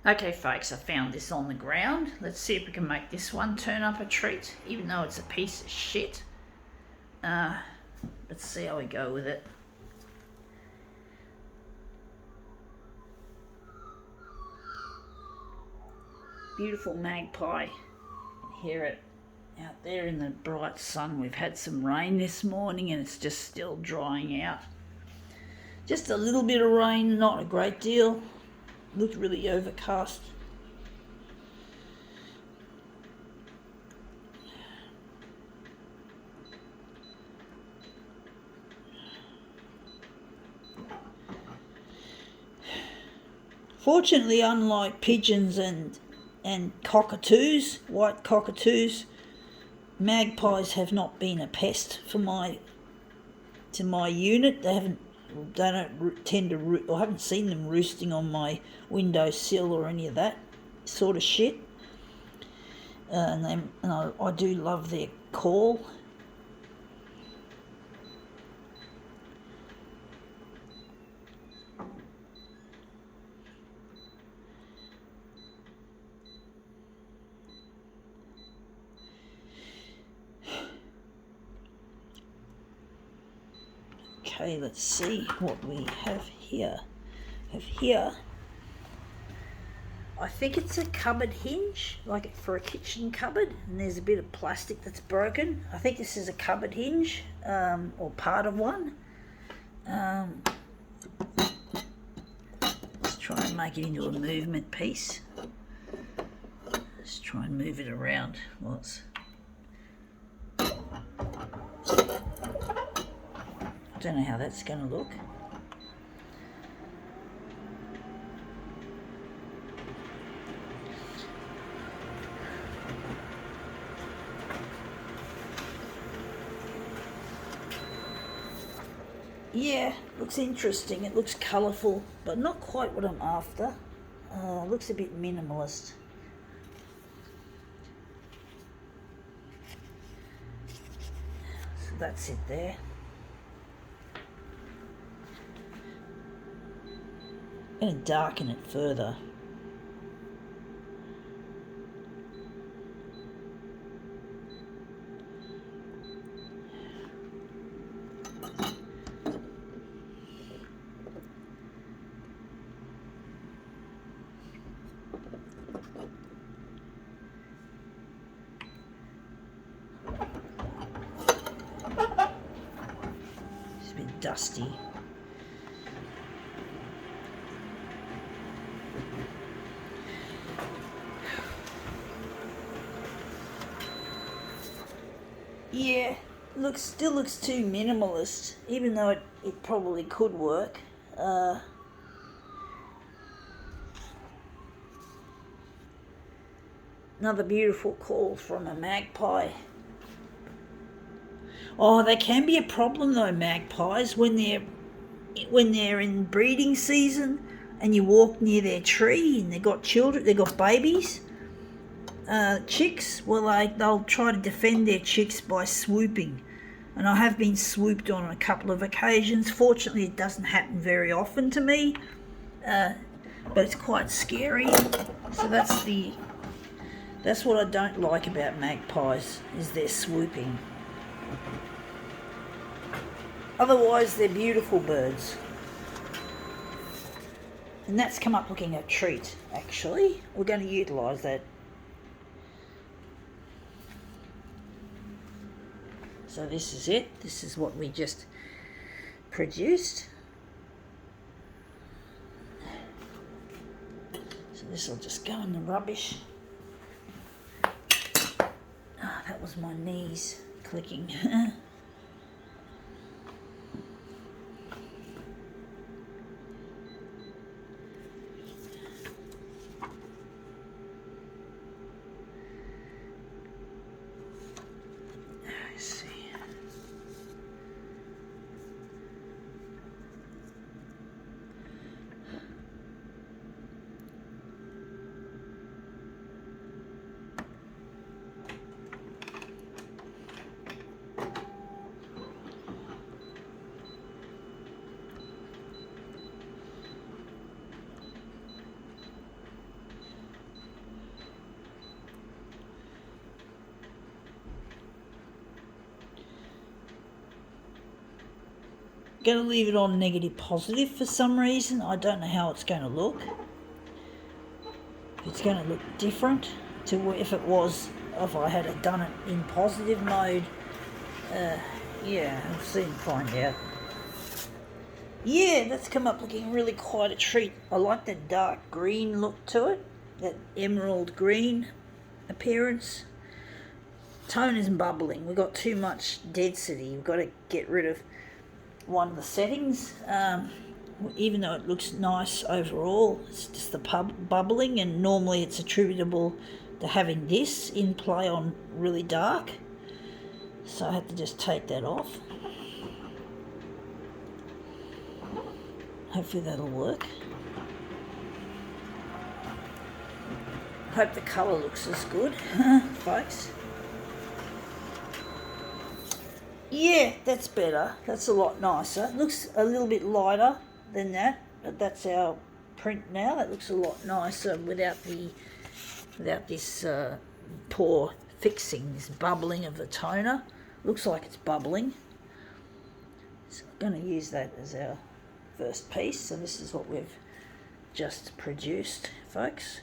Okay folks, I found this on the ground. Let's see if we can make this one turn up a treat, even though it's a piece of shit. Let's see how we go with it. Beautiful magpie. You can hear it out there in the bright sun. We've had some rain this morning and it's just still drying out. Just a little bit of rain, not a great deal. Looked really overcast. Fortunately, unlike pigeons and cockatoos, white cockatoos, magpies have not been a pest for my unit. They don't tend to I haven't seen them roosting on my windowsill or any of that sort of shit. And I do love their call. Okay, let's see what we have here. I think it's a cupboard hinge, like for a kitchen cupboard, and there's a bit of plastic that's broken. I think this is a cupboard hinge, or part of one. Let's try and make it into a movement piece. Let's try and move it around. I don't know how that's going to look. Yeah, looks interesting. It looks colourful, but not quite what I'm after. Looks a bit minimalist. So that's it there. I'm going to darken it further. It's a bit dusty. Yeah, still looks too minimalist, even though it probably could work. Another beautiful call from a magpie. Oh, they can be a problem though, magpies, when they're in breeding season and you walk near their tree and they've got children, they've got babies. Chicks, well, they'll try to defend their chicks by swooping, and I have been swooped on a couple of occasions. Fortunately, it doesn't happen very often to me, but it's quite scary. So that's what I don't like about magpies, is their swooping. Otherwise, they're beautiful birds. And that's come up looking a treat, actually. We're going to utilise that. So this is it. This is what we just produced. So this will just go in the rubbish. Ah, that was my knees clicking. Let's see. going to leave it on negative positive for some reason. I don't know how it's going to look. It's going to look different to if I had done it in positive mode. Yeah, I'll soon find out. Yeah, that's come up looking really quite a treat. I like that dark green look to it, that emerald green appearance. Tone isn't bubbling. We've got too much density. We've got to get rid of one of the settings. Even though it looks nice overall, it's just the bubbling, and normally it's attributable to having this in play on really dark. So I had to just take that off. Hopefully that'll work. Hope the colour looks as good, folks. Yeah, that's better. That's a lot nicer. It looks a little bit lighter than that, but that's our print now. That looks a lot nicer without this poor fixing, this bubbling of the toner. Looks like it's bubbling. So I'm going to use that as our first piece. So this is what we've just produced, folks.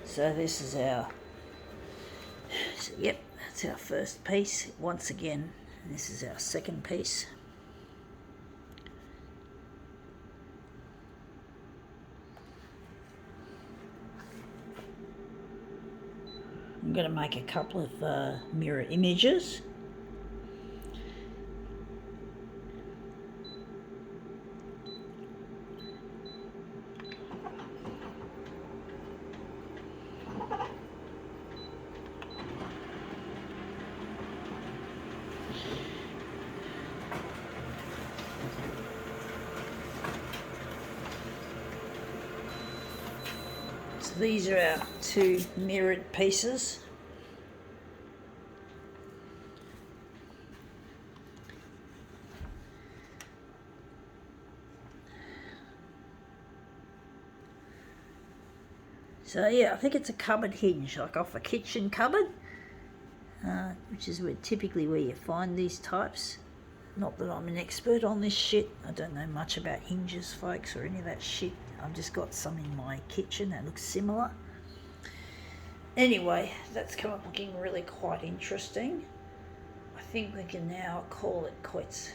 So this is yep, that's our first piece once again. And this is our second piece. I'm going to make a couple of mirror images. So these are our two mirrored pieces. So yeah, I think it's a cupboard hinge, like off a kitchen cupboard, which is typically where you find these types. Not that I'm an expert on this shit. I don't know much about hinges, folks, or any of that shit. I've just got some in my kitchen that looks similar. Anyway, that's come up looking really quite interesting. I think we can now call it quits.